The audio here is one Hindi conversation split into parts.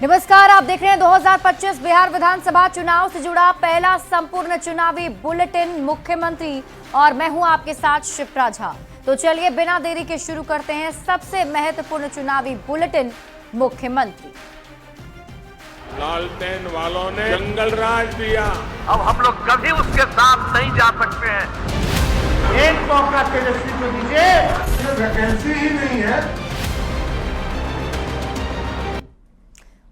नमस्कार, आप देख रहे हैं 2025 बिहार विधानसभा चुनाव से जुड़ा पहला संपूर्ण चुनावी बुलेटिन मुख्यमंत्री और मैं हूं आपके साथ शिप्रा झा। तो चलिए बिना देरी के शुरू करते हैं सबसे महत्वपूर्ण चुनावी बुलेटिन मुख्यमंत्री। लालटेन वालों ने जंगल राज दिया, अब हम लोग कभी उसके साथ नहीं जा सकते हैं। एक मौका तेजस्वी को दीजिए, वैकेंसी ही नहीं है।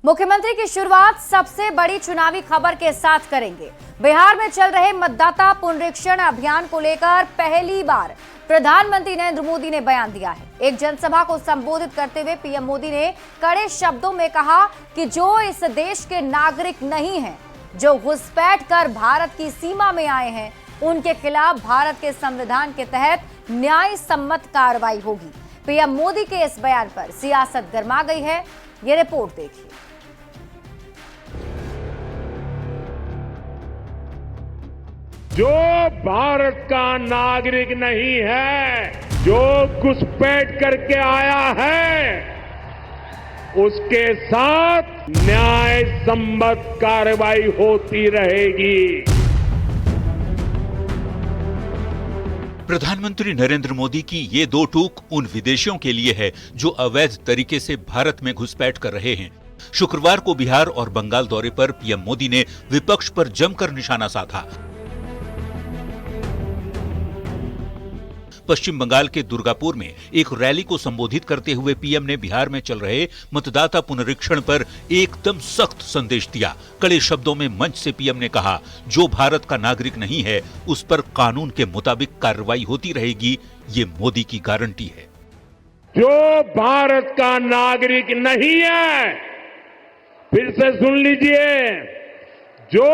मुख्यमंत्री की शुरुआत सबसे बड़ी चुनावी खबर के साथ करेंगे। बिहार में चल रहे मतदाता पुनरीक्षण अभियान को लेकर पहली बार प्रधानमंत्री नरेंद्र मोदी ने बयान दिया है। एक जनसभा को संबोधित करते हुए पीएम मोदी ने कड़े शब्दों में कहा कि जो इस देश के नागरिक नहीं हैं, जो घुसपैठ कर भारत की सीमा में आए हैं, उनके खिलाफ भारत के संविधान के तहत न्याय सम्मत कार्रवाई होगी। पीएम मोदी के इस बयान पर सियासत गर्मा गई है। ये रिपोर्ट देखिए। जो भारत का नागरिक नहीं है, जो घुसपैठ करके आया है, उसके साथ न्याय सम्मत कार्रवाई होती रहेगी। प्रधानमंत्री नरेंद्र मोदी की ये दो टूक उन विदेशियों के लिए है जो अवैध तरीके से भारत में घुसपैठ कर रहे हैं। शुक्रवार को बिहार और बंगाल दौरे पर पीएम मोदी ने विपक्ष पर जमकर निशाना साधा। पश्चिम बंगाल के दुर्गापुर में एक रैली को संबोधित करते हुए पीएम ने बिहार में चल रहे मतदाता पुनरीक्षण पर एकदम सख्त संदेश दिया। कड़े शब्दों में मंच से पीएम ने कहा, जो भारत का नागरिक नहीं है उस पर कानून के मुताबिक कार्रवाई होती रहेगी। ये मोदी की गारंटी है। जो भारत का नागरिक नहीं है, फिर से सुन लीजिए, जो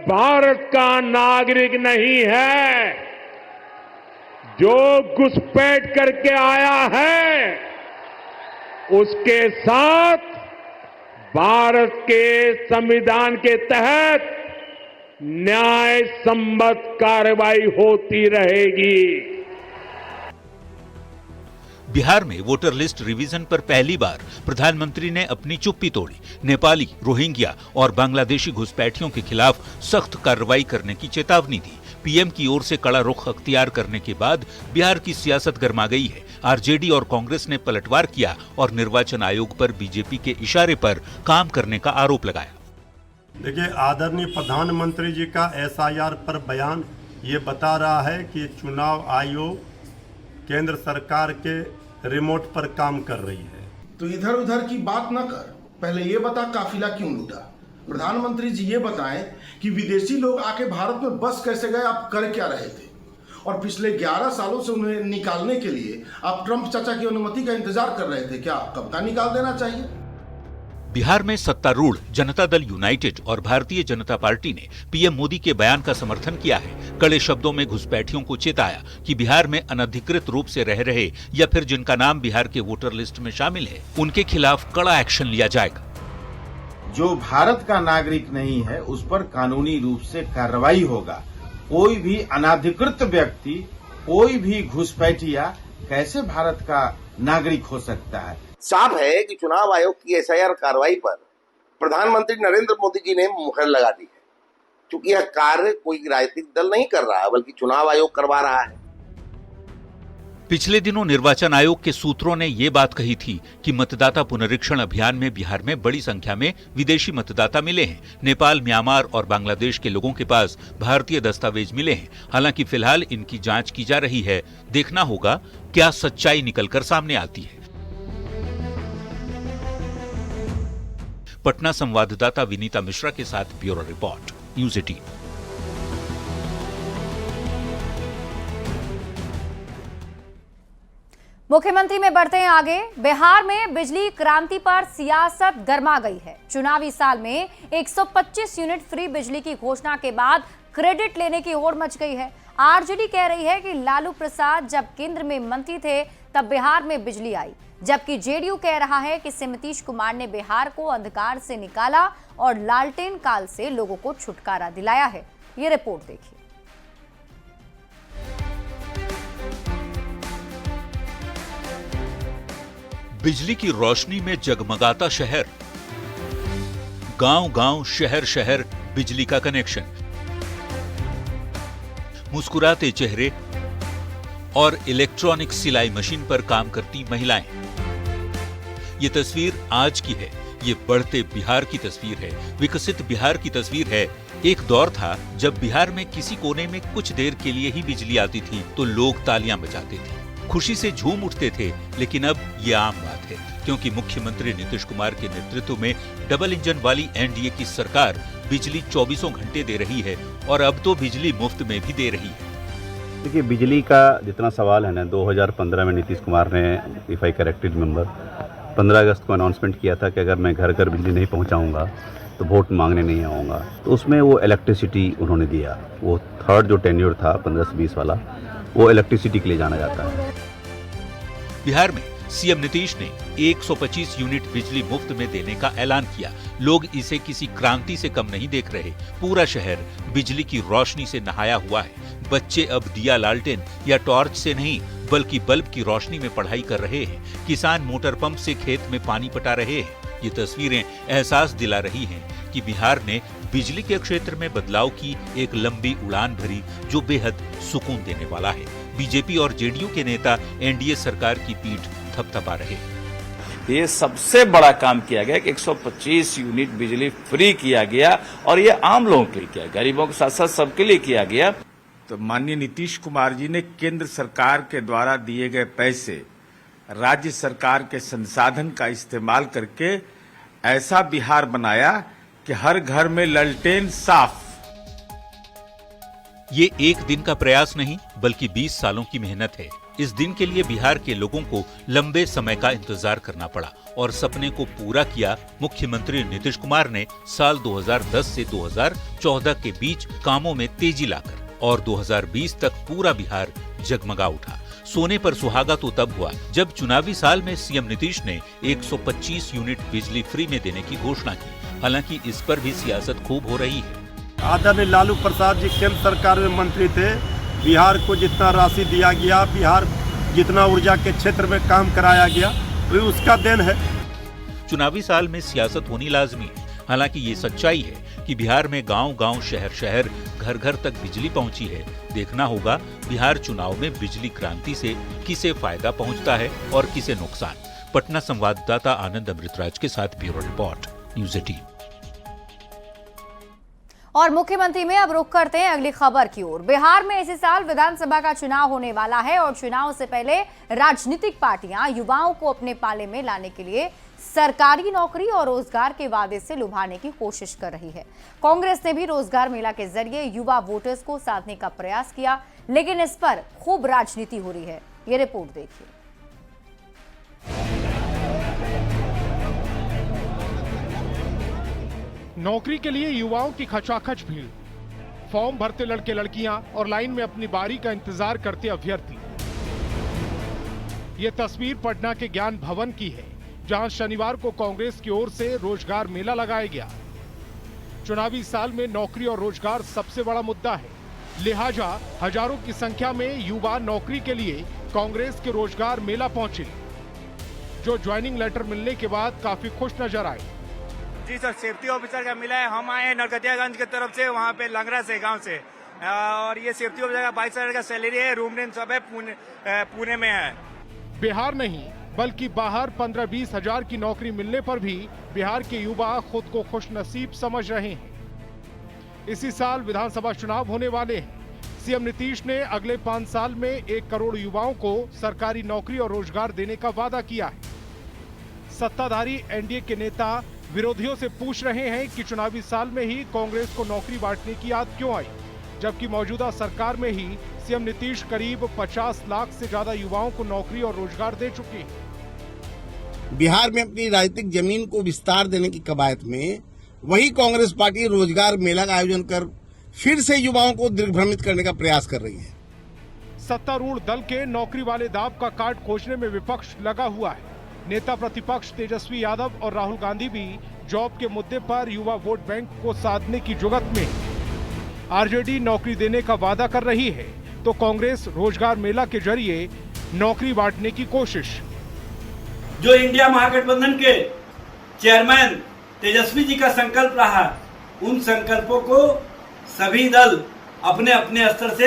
भारत का नागरिक नहीं है, जो घुसपैठ करके आया है, उसके साथ भारत के संविधान के तहत न्याय सम्मत कार्रवाई होती रहेगी। बिहार में वोटर लिस्ट रिवीजन पर पहली बार प्रधानमंत्री ने अपनी चुप्पी तोड़ी। नेपाली, रोहिंग्या और बांग्लादेशी घुसपैठियों के खिलाफ सख्त कार्रवाई करने की चेतावनी दी। पीएम की ओर से कड़ा रुख अख्तियार करने के बाद बिहार की सियासत गर्मा गई है। आरजेडी और कांग्रेस ने पलटवार किया और निर्वाचन आयोग पर बीजेपी के इशारे पर काम करने का आरोप लगाया। देखिए, आदरणीय प्रधानमंत्री जी का एसआईआर पर बयान ये बता रहा है कि चुनाव आयोग केंद्र सरकार के रिमोट पर काम कर रही है। तो इधर उधर की बात न कर, पहले ये बता काफिला क्यों लूटा। प्रधानमंत्री जी ये बताएं कि विदेशी लोग आके भारत में बस कैसे गए, आप कर क्या रहे थे, और पिछले 11 सालों से उन्हें निकालने के लिए आप ट्रंप चाचा की अनुमति का इंतजार कर रहे थे क्या? कब का निकाल देना चाहिए। बिहार में सत्तारूढ़ जनता दल यूनाइटेड और भारतीय जनता पार्टी ने पीएम मोदी के बयान का समर्थन किया है। कड़े शब्दों में घुसपैठियों को चेताया कि बिहार में अनधिकृत रूप से रह रहे या फिर जिनका नाम बिहार के वोटर लिस्ट में शामिल है, उनके खिलाफ कड़ा एक्शन लिया जाएगा। जो भारत का नागरिक नहीं है उस पर कानूनी रूप से कार्रवाई होगा। कोई भी अनाधिकृत व्यक्ति, कोई भी घुसपैठिया कैसे भारत का नागरिक हो सकता है। साफ है कि चुनाव आयोग की एसआईआर कार्रवाई पर प्रधानमंत्री नरेंद्र मोदी जी ने मुहर लगा दी है, क्योंकि यह कार्य कोई राजनीतिक दल नहीं कर रहा है, बल्कि चुनाव आयोग करवा रहा है। पिछले दिनों निर्वाचन आयोग के सूत्रों ने ये बात कही थी कि मतदाता पुनरीक्षण अभियान में बिहार में बड़ी संख्या में विदेशी मतदाता मिले हैं। नेपाल, म्यांमार और बांग्लादेश के लोगों के पास भारतीय दस्तावेज मिले हैं। हालांकि फिलहाल इनकी जांच की जा रही है। देखना होगा क्या सच्चाई निकलकर सामने आती है। पटना संवाददाता विनीता मिश्रा के साथ ब्यूरो रिपोर्ट, न्यूज़ 18। मुख्यमंत्री में बढ़ते हैं आगे। बिहार में बिजली क्रांति पर सियासत गर्मा गई है। चुनावी साल में 125 यूनिट फ्री बिजली की घोषणा के बाद क्रेडिट लेने की होड़ मच गई है। आरजेडी कह रही है कि लालू प्रसाद जब केंद्र में मंत्री थे तब बिहार में बिजली आई, जबकि जेडीयू कह रहा है कि नीतीश कुमार ने बिहार को अंधकार से निकाला और लालटेन काल से लोगों को छुटकारा दिलाया है। ये रिपोर्ट देखिए। बिजली की रोशनी में जगमगाता शहर, गांव-गांव, शहर-शहर बिजली का कनेक्शन, मुस्कुराते चेहरे और इलेक्ट्रॉनिक सिलाई मशीन पर काम करती महिलाएं। ये तस्वीर आज की है, ये बढ़ते बिहार की तस्वीर है, विकसित बिहार की तस्वीर है। एक दौर था जब बिहार में किसी कोने में कुछ देर के लिए ही बिजली आती थी तो लोग तालियां बजाते थे, खुशी से झूम उठते थे। लेकिन अब ये आम बात है, क्योंकि मुख्यमंत्री नीतीश कुमार के नेतृत्व में डबल इंजन वाली एनडीए की सरकार बिजली 24 घंटे दे रही है और अब तो बिजली मुफ्त में भी दे रही है। देखिए, बिजली का जितना सवाल है ना, 2015 में नीतीश कुमार ने, इफ आई करेक्टेड मेंबर, 15 अगस्त को अनाउंसमेंट किया था कि अगर मैं घर घर बिजली नहीं पहुंचाऊंगा तो वोट मांगने नहीं आऊँगा। तो उसमें वो इलेक्ट्रिसिटी उन्होंने दिया, वो थर्ड जो टेन्योर था 15 से 20 वाला, वो इलेक्ट्रिसिटी के लिए जाना जाता है। बिहार में सीएम नीतीश ने 125 यूनिट बिजली मुफ्त में देने का ऐलान किया। लोग इसे किसी क्रांति से कम नहीं देख रहे। पूरा शहर बिजली की रोशनी से नहाया हुआ है। बच्चे अब दिया लालटेन या टॉर्च से नहीं बल्कि बल्ब की रोशनी में पढ़ाई कर रहे हैं। किसान मोटर पंप से खेत में पानी पटा रहे हैं। ये तस्वीरें एहसास दिला रही हैं कि बिहार ने बिजली के क्षेत्र में बदलाव की एक लंबी उड़ान भरी जो बेहद सुकून देने वाला है। बीजेपी और जेडीयू के नेता एनडीए सरकार की पीठ थपथपा रहे हैं। ये सबसे बड़ा काम किया गया कि 125 यूनिट बिजली फ्री किया गया और ये आम लोगों के लिए किया, गरीबों के साथ साथ सबके लिए किया गया। तो माननीय नीतीश कुमार जी ने केंद्र सरकार के द्वारा दिए गए पैसे राज्य सरकार के संसाधन का इस्तेमाल करके ऐसा बिहार बनाया कि हर घर में लालटेन साफ। ये एक दिन का प्रयास नहीं बल्कि 20 सालों की मेहनत है। इस दिन के लिए बिहार के लोगों को लंबे समय का इंतजार करना पड़ा और सपने को पूरा किया मुख्यमंत्री नीतीश कुमार ने साल 2010 से 2014 के बीच कामों में तेजी लाकर, और 2020 तक पूरा बिहार जगमगा उठा। सोने पर सुहागा तो तब हुआ जब चुनावी साल में सीएम नीतीश ने 125 यूनिट बिजली फ्री में देने की घोषणा की। हालांकि इस पर भी सियासत खूब हो रही है। आदरणीय लालू प्रसाद जी केंद्र सरकार में मंत्री थे। बिहार को जितना राशि दिया गया, बिहार जितना ऊर्जा के क्षेत्र में काम कराया गया, वो उसका देन है। चुनावी साल में सियासत होनी लाजमी है। हालांकि ये सच्चाई है कि बिहार में गांव-गांव, शहर-शहर, घर-घर तक बिजली पहुंची है। देखना होगा बिहार चुनाव में बिजली क्रांति से किसे फायदा पहुंचता है और किसे नुकसान। पटना संवाददाता आनंद अमृतराज के साथ ब्यूरो रिपोर्ट, न्यूज़ 18। और मुख्यमंत्री में अब रुख करते हैं अगली खबर की ओर। बिहार में इसी साल विधानसभा का चुनाव होने वाला है और चुनाव से पहले राजनीतिक पार्टियां युवाओं को अपने पाले में लाने के लिए सरकारी नौकरी और रोजगार के वादे से लुभाने की कोशिश कर रही है। कांग्रेस ने भी रोजगार मेला के जरिए युवा वोटर्स को साधने का प्रयास किया, लेकिन इस पर खूब राजनीति हो रही है। ये रिपोर्ट देखिए। नौकरी के लिए युवाओं की खचाखच भीड़, फॉर्म भरते लड़के लड़कियां और लाइन में अपनी बारी का इंतजार करते अभ्यर्थी। ये तस्वीर पटना के ज्ञान भवन की है, जहां शनिवार को कांग्रेस की ओर से रोजगार मेला लगाया गया। चुनावी साल में नौकरी और रोजगार सबसे बड़ा मुद्दा है, लिहाजा हजारों की संख्या में युवा नौकरी के लिए कांग्रेस के रोजगार मेला पहुंचे, जो ज्वाइनिंग लेटर मिलने के बाद काफी खुश नजर आए। जी सर, सेफ्टी ऑफिसर का मिला है। हम आए हैं नरकटियागंज की तरफ से, वहाँ पे लंगरा से गांव से, और ये सेफ्टी ऑफिसर का 22,000 का सैलरी है, रूम रेंट सब है, पुणे में है। बिहार नहीं बल्कि बाहर 15-20 हजार की नौकरी मिलने पर भी बिहार के युवा खुद को खुशनसीब समझ रहे हैं। इसी साल विधानसभा चुनाव होने वाले हैं। सीएम नीतीश ने अगले 5 साल में 1 करोड़ युवाओं को सरकारी नौकरी और रोजगार देने का वादा किया है। सत्ताधारी एनडीए के नेता विरोधियों से पूछ रहे हैं कि चुनावी साल में ही कांग्रेस को नौकरी बांटने की आदत क्यों आई, जबकि मौजूदा सरकार में ही सीएम नीतीश करीब 50 लाख से ज्यादा युवाओं को नौकरी और रोजगार दे चुके हैं। बिहार में अपनी राजनीतिक जमीन को विस्तार देने की कवायद में वही कांग्रेस पार्टी रोजगार मेला का आयोजन कर फिर से युवाओं को दिग्भ्रमित करने का प्रयास कर रही है। सत्तारूढ़ दल के नौकरी वाले दाव का कार्ड खोजने में विपक्ष लगा हुआ है। नेता प्रतिपक्ष तेजस्वी यादव और राहुल गांधी भी जॉब के मुद्दे पर युवा वोट बैंक को साधने की जुगत में। आरजेडी नौकरी देने का वादा कर रही है तो कांग्रेस रोजगार मेला के जरिए नौकरी बांटने की कोशिश। जो इंडिया महागठबंधन के चेयरमैन तेजस्वी जी का संकल्प रहा, उन संकल्पों को सभी दल अपने अपने स्तर से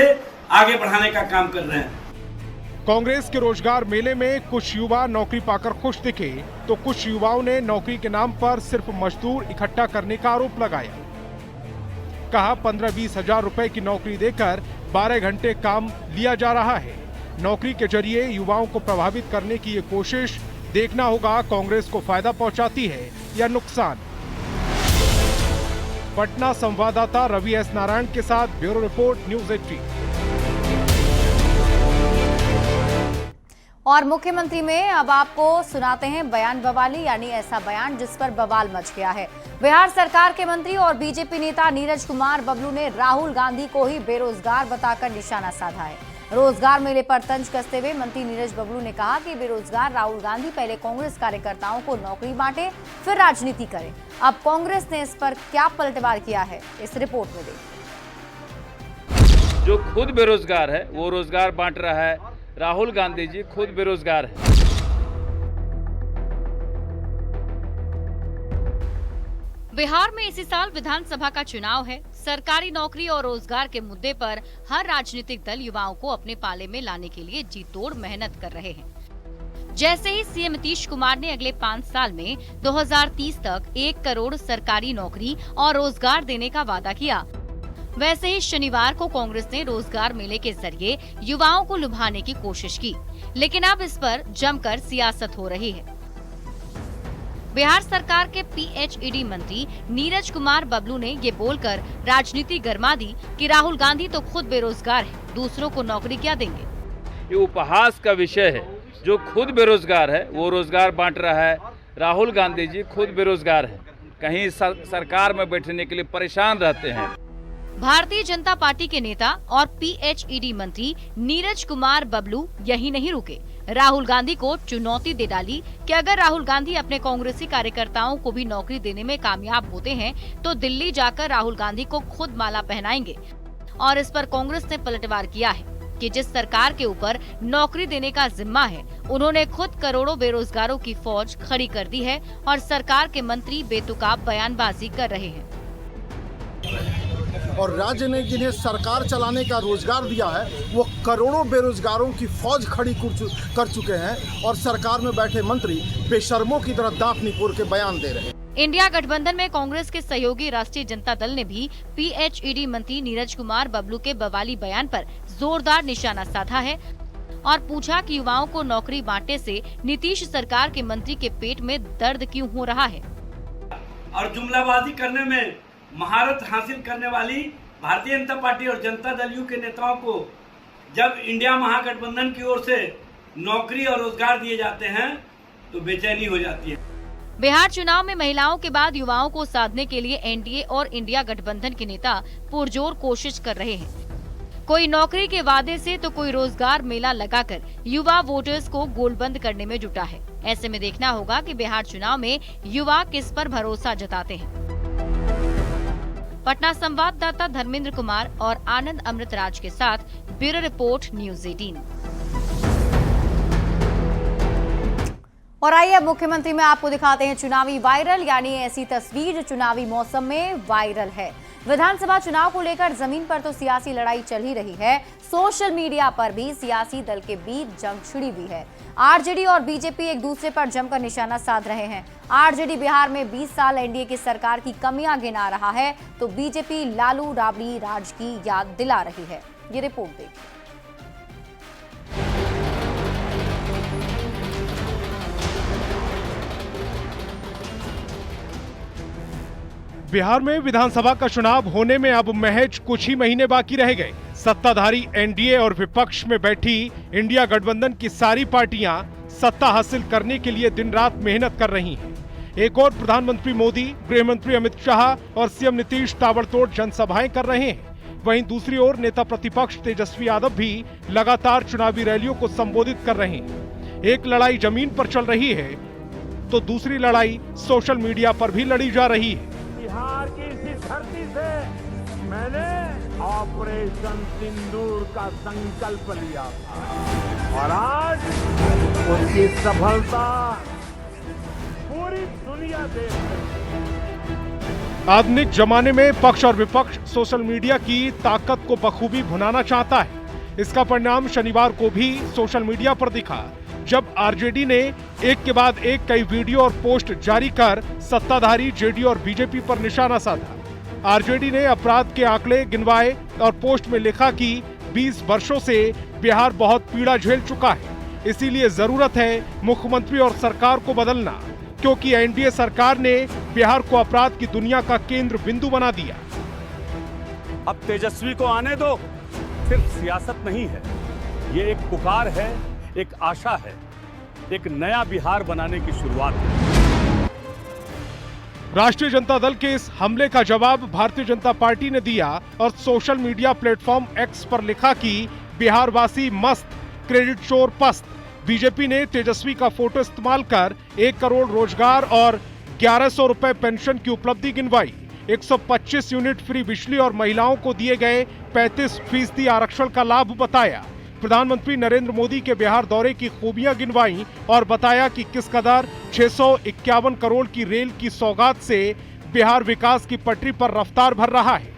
आगे बढ़ाने का काम कर रहे हैं। कांग्रेस के रोजगार मेले में कुछ युवा नौकरी पाकर खुश दिखे, तो कुछ युवाओं ने नौकरी के नाम पर सिर्फ मजदूर इकट्ठा करने का आरोप लगाया। कहा 15-20 हजार रुपए की नौकरी देकर 12 घंटे काम लिया जा रहा है। नौकरी के जरिए युवाओं को प्रभावित करने की ये कोशिश, देखना होगा कांग्रेस को फायदा पहुंचाती है या नुकसान। पटना संवाददाता रवि एस नारायण के साथ ब्यूरो रिपोर्ट, न्यूज़ 18। और मुख्यमंत्री में अब आपको सुनाते हैं बयान बवाली, यानी ऐसा बयान जिस पर बवाल मच गया है। बिहार सरकार के मंत्री और बीजेपी नेता नीरज कुमार बबलू ने राहुल गांधी को ही बेरोजगार बताकर निशाना साधा है। रोजगार मेले पर तंज कसते हुए मंत्री नीरज बबलू ने कहा कि बेरोजगार राहुल गांधी पहले कांग्रेस कार्यकर्ताओं को नौकरी बांटे, फिर राजनीति करे। अब कांग्रेस ने इस पर क्या पलटवार किया है, इस रिपोर्ट में देखिए। जो खुद बेरोजगार है वो रोजगार बांट रहा है। राहुल गांधी जी खुद बेरोजगार है। बिहार में इसी साल विधानसभा का चुनाव है। सरकारी नौकरी और रोजगार के मुद्दे पर हर राजनीतिक दल युवाओं को अपने पाले में लाने के लिए जी तोड़ मेहनत कर रहे हैं। जैसे ही सीएम नीतीश कुमार ने अगले 5 साल में 2030 तक 1 करोड़ सरकारी नौकरी और रोजगार देने का वादा किया, वैसे ही शनिवार को कांग्रेस ने रोजगार मेले के जरिए युवाओं को लुभाने की कोशिश की, लेकिन अब इस पर जमकर सियासत हो रही है। बिहार सरकार के पीएचईडी मंत्री नीरज कुमार बबलू ने ये बोलकर राजनीति गरमा दी कि राहुल गांधी तो खुद बेरोजगार है, दूसरों को नौकरी क्या देंगे। ये उपहास का विषय है। जो खुद बेरोजगार है वो रोजगार बांट रहा है। राहुल गांधी जी खुद बेरोजगार है, कहीं सरकार में बैठने के लिए परेशान रहते हैं। भारतीय जनता पार्टी के नेता और पीएचईडी मंत्री नीरज कुमार बबलू यही नहीं रुके, राहुल गांधी को चुनौती दे डाली कि अगर राहुल गांधी अपने कांग्रेसी कार्यकर्ताओं को भी नौकरी देने में कामयाब होते हैं तो दिल्ली जाकर राहुल गांधी को खुद माला पहनाएंगे। और इस पर कांग्रेस ने पलटवार किया है कि जिस सरकार के ऊपर नौकरी देने का जिम्मा है, उन्होंने खुद करोड़ों बेरोजगारों की फौज खड़ी कर दी है और सरकार के मंत्री बेतुकाब बयानबाजी कर रहे हैं। और राज्य ने जिन्हें सरकार चलाने का रोजगार दिया है, वो करोड़ों बेरोजगारों की फौज खड़ी कर चुके हैं और सरकार में बैठे मंत्री बेशर्मों की तरह दांत निपोर के बयान दे रहे हैं। इंडिया गठबंधन में कांग्रेस के सहयोगी राष्ट्रीय जनता दल ने भी पीएचईडी मंत्री नीरज कुमार बबलू के बवाली बयान पर जोरदार निशाना साधा है और पूछा कि युवाओं को नौकरी बांटने से नीतीश सरकार के मंत्री के पेट में दर्द क्यों हो रहा है। और जुमलाबाजी करने में महारत हासिल करने वाली भारतीय जनता पार्टी और जनता दल यू के नेताओं को जब इंडिया महागठबंधन की ओर से नौकरी और रोजगार दिए जाते हैं तो बेचैनी हो जाती है। बिहार चुनाव में महिलाओं के बाद युवाओं को साधने के लिए एनडीए और इंडिया गठबंधन के नेता पुरजोर कोशिश कर रहे हैं। कोई नौकरी के वादे से तो कोई रोजगार मेला लगाकर युवा वोटर्स को गोलबंद करने में जुटा है। ऐसे में देखना होगा कि बिहार चुनाव में युवा किस पर भरोसा जताते हैं। पटना संवाददाता धर्मेंद्र कुमार और आनंद अमृतराज के साथ ब्यूरो रिपोर्ट, न्यूज़ 18। और आइए अब मुख्यमंत्री में आपको दिखाते हैं चुनावी वायरल, यानी ऐसी तस्वीर जो चुनावी मौसम में वायरल है। विधानसभा चुनाव को लेकर जमीन पर तो सियासी लड़ाई चल ही रही है, सोशल मीडिया पर भी सियासी दल के बीच जंग छिड़ी हुई है। आरजेडी और बीजेपी एक दूसरे पर जमकर निशाना साध रहे हैं। आरजेडी बिहार में 20 साल एनडीए की सरकार की कमियां गिना रहा है, तो बीजेपी लालू राबड़ी राज की याद दिला रही है। ये रिपोर्ट देखिए। बिहार में विधानसभा का चुनाव होने में अब महज कुछ ही महीने बाकी रह गए। सत्ताधारी एनडीए और विपक्ष में बैठी इंडिया गठबंधन की सारी पार्टियां सत्ता हासिल करने के लिए दिन रात मेहनत कर रही हैं। एक और प्रधानमंत्री मोदी, गृह मंत्री अमित शाह और सीएम नीतीश ताबड़तोड़ जनसभाएं कर रहे हैं। वहीं दूसरी ओर नेता प्रतिपक्ष तेजस्वी यादव भी लगातार चुनावी रैलियों को संबोधित कर रहे हैं। एक लड़ाई जमीन पर चल रही है तो दूसरी लड़ाई सोशल मीडिया पर भी लड़ी जा रही है। बिहार की इसी धरती से मैंने ऑपरेशन सिंदूर का संकल्प लिया था और आज उसकी सफलता पूरी दुनिया देख रही है। आधुनिक जमाने में पक्ष और विपक्ष सोशल मीडिया की ताकत को बखूबी भुनाना चाहता है। इसका परिणाम शनिवार को भी सोशल मीडिया पर दिखा, जब आरजेडी ने एक के बाद एक कई वीडियो और पोस्ट जारी कर सत्ताधारी जेडीयू और बीजेपी पर निशाना साधा। आरजेडी ने अपराध के आंकड़े गिनवाए और पोस्ट में लिखा कि 20 वर्षों से बिहार बहुत पीड़ा झेल चुका है, इसीलिए जरूरत है मुख्यमंत्री और सरकार को बदलना, क्योंकि एनडीए सरकार ने बिहार को अपराध की दुनिया का केंद्र बिंदु बना दिया। अब तेजस्वी को आने दो, सिर्फ सियासत नहीं है, ये एक पुकार है, एक आशा है, एक नया बिहार बनाने की शुरुआत है। राष्ट्रीय जनता दल के इस हमले का जवाब भारतीय जनता पार्टी ने दिया और सोशल मीडिया प्लेटफॉर्म एक्स पर लिखा कि बिहार वासी मस्त, क्रेडिट चोर पस्त। बीजेपी ने तेजस्वी का फोटो इस्तेमाल कर 1 करोड़ रोजगार और 1100 रुपए पेंशन की उपलब्धि गिनवाई, 125 यूनिट फ्री बिजली और महिलाओं को दिए गए 35% आरक्षण का लाभ बताया। प्रधानमंत्री नरेंद्र मोदी के बिहार दौरे की खूबियां गिनवाई और बताया कि किस कदर 651 करोड़ की रेल की सौगात से बिहार विकास की पटरी पर रफ्तार भर रहा है।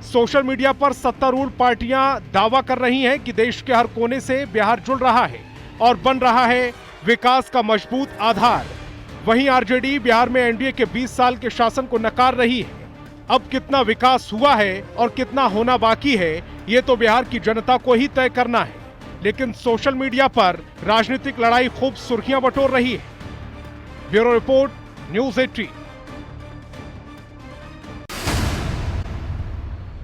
सोशल मीडिया पर सत्तारूढ़ पार्टियां दावा कर रही हैं कि देश के हर कोने से बिहार जुड़ रहा है और बन रहा है विकास का मजबूत आधार। वहीं आरजेडी बिहार में एनडीए के 20 साल के शासन को नकार रही है। अब कितना विकास हुआ है और कितना होना बाकी है, ये तो बिहार की जनता को ही तय करना है। लेकिन सोशल मीडिया पर राजनीतिक लड़ाई खूब सुर्खियां बटोर रही है। Bureau report, news 18।